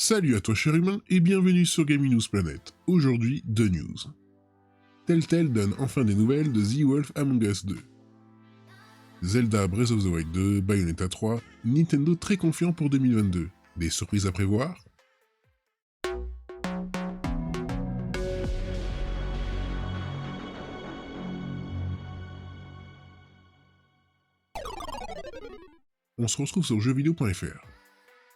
Salut à toi cher humain et bienvenue sur Gaming News Planet. Aujourd'hui, 2 news. Telltale donne enfin des nouvelles de The Wolf Among Us 2. Zelda Breath of the Wild 2, Bayonetta 3, Nintendo très confiant pour 2022. Des surprises à prévoir? On se retrouve sur jeuxvideo.fr.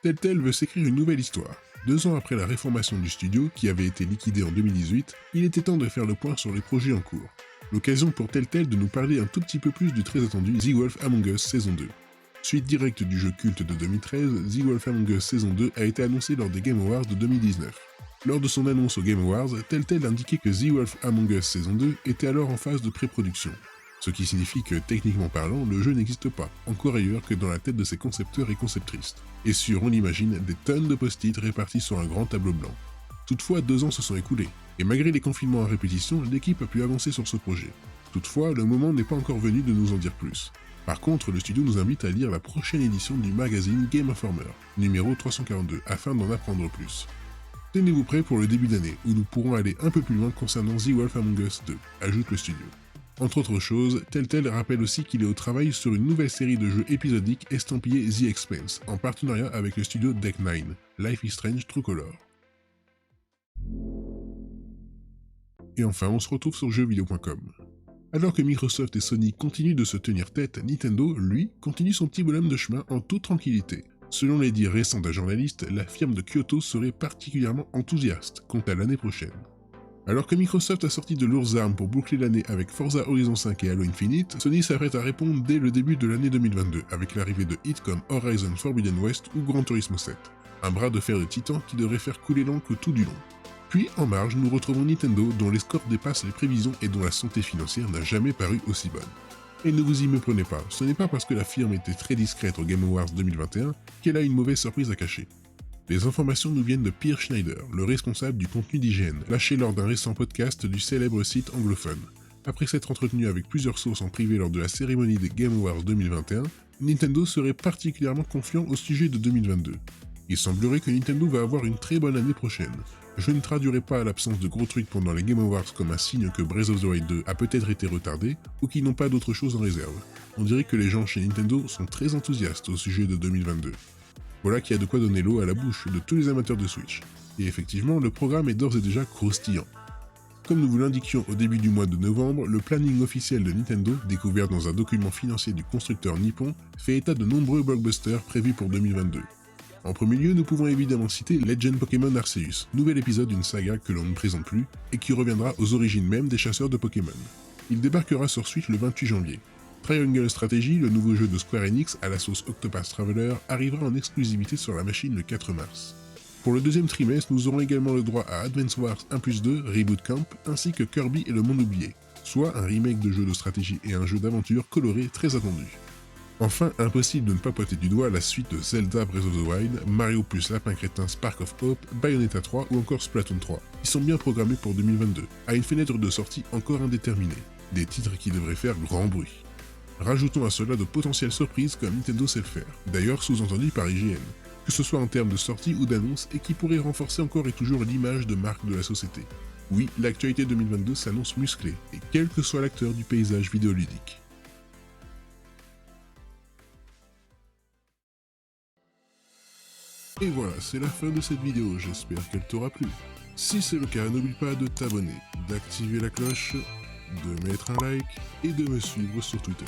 Telltale veut s'écrire une nouvelle histoire. 2 ans après la réformation du studio, qui avait été liquidé en 2018, il était temps de faire le point sur les projets en cours. L'occasion pour Telltale de nous parler un tout petit peu plus du très attendu The Wolf Among Us saison 2. Suite directe du jeu culte de 2013, The Wolf Among Us saison 2 a été annoncé lors des Game Awards de 2019. Lors de son annonce aux Game Awards, Telltale indiquait que The Wolf Among Us saison 2 était alors en phase de pré-production. Ce qui signifie que, techniquement parlant, le jeu n'existe pas, encore ailleurs que dans la tête de ses concepteurs et conceptrices. Et sur, on l'imagine, des tonnes de post-it répartis sur un grand tableau blanc. Toutefois, 2 ans se sont écoulés, et malgré les confinements à répétition, l'équipe a pu avancer sur ce projet. Toutefois, le moment n'est pas encore venu de nous en dire plus. Par contre, le studio nous invite à lire la prochaine édition du magazine Game Informer, numéro 342, afin d'en apprendre plus. Tenez-vous prêts pour le début d'année, où nous pourrons aller un peu plus loin concernant The Wolf Among Us 2, ajoute le studio. Entre autres choses, Telltale rappelle aussi qu'il est au travail sur une nouvelle série de jeux épisodiques estampillés The Expanse, en partenariat avec le studio Deck Nine, Life is Strange True Color. Et enfin, on se retrouve sur jeuxvideo.com. Alors que Microsoft et Sony continuent de se tenir tête, Nintendo, lui, continue son petit bonhomme de chemin en toute tranquillité. Selon les dires récents d'un journaliste, la firme de Kyoto serait particulièrement enthousiaste quant à l'année prochaine. Alors que Microsoft a sorti de lourdes armes pour boucler l'année avec Forza Horizon 5 et Halo Infinite, Sony s'apprête à répondre dès le début de l'année 2022 avec l'arrivée de hits comme Horizon Forbidden West ou Gran Turismo 7. Un bras de fer de titan qui devrait faire couler l'encre tout du long. Puis, en marge, nous retrouvons Nintendo dont les scores dépassent les prévisions et dont la santé financière n'a jamais paru aussi bonne. Et ne vous y méprenez pas, ce n'est pas parce que la firme était très discrète au Game Awards 2021 qu'elle a une mauvaise surprise à cacher. Les informations nous viennent de Peer Schneider, le responsable du contenu d'IGN, lâché lors d'un récent podcast du célèbre site anglophone. Après s'être entretenu avec plusieurs sources en privé lors de la cérémonie des Game Awards 2021, Nintendo serait particulièrement confiant au sujet de 2022. Il semblerait que Nintendo va avoir une très bonne année prochaine. Je ne traduirai pas l'absence de gros trucs pendant les Game Awards comme un signe que Breath of the Wild 2 a peut-être été retardé ou qu'ils n'ont pas d'autre chose en réserve. On dirait que les gens chez Nintendo sont très enthousiastes au sujet de 2022. Voilà qui a de quoi donner l'eau à la bouche de tous les amateurs de Switch. Et effectivement, le programme est d'ores et déjà croustillant. Comme nous vous l'indiquions au début du mois de novembre, le planning officiel de Nintendo, découvert dans un document financier du constructeur nippon, fait état de nombreux blockbusters prévus pour 2022. En premier lieu, nous pouvons évidemment citer Legend Pokémon Arceus, nouvel épisode d'une saga que l'on ne présente plus, et qui reviendra aux origines même des chasseurs de Pokémon. Il débarquera sur Switch le 28 janvier. Triangle Strategy, le nouveau jeu de Square Enix à la sauce Octopath Traveler, arrivera en exclusivité sur la machine le 4 mars. Pour le deuxième trimestre, nous aurons également le droit à Advance Wars 1+2, Reboot Camp, ainsi que Kirby et le Monde Oublié, soit un remake de jeu de stratégie et un jeu d'aventure coloré très attendu. Enfin, impossible de ne pas pointer du doigt la suite de Zelda Breath of the Wild, Mario plus Lapin Crétin Spark of Hope, Bayonetta 3 ou encore Splatoon 3, qui sont bien programmés pour 2022, à une fenêtre de sortie encore indéterminée, des titres qui devraient faire grand bruit. Rajoutons à cela de potentielles surprises comme Nintendo sait le faire, d'ailleurs sous-entendu par IGN, que ce soit en termes de sortie ou d'annonce et qui pourraient renforcer encore et toujours l'image de marque de la société. Oui, l'actualité 2022 s'annonce musclée, et quel que soit l'acteur du paysage vidéoludique. Et voilà, c'est la fin de cette vidéo, j'espère qu'elle t'aura plu. Si c'est le cas, n'oublie pas de t'abonner, d'activer la cloche, de mettre un like et de me suivre sur Twitter.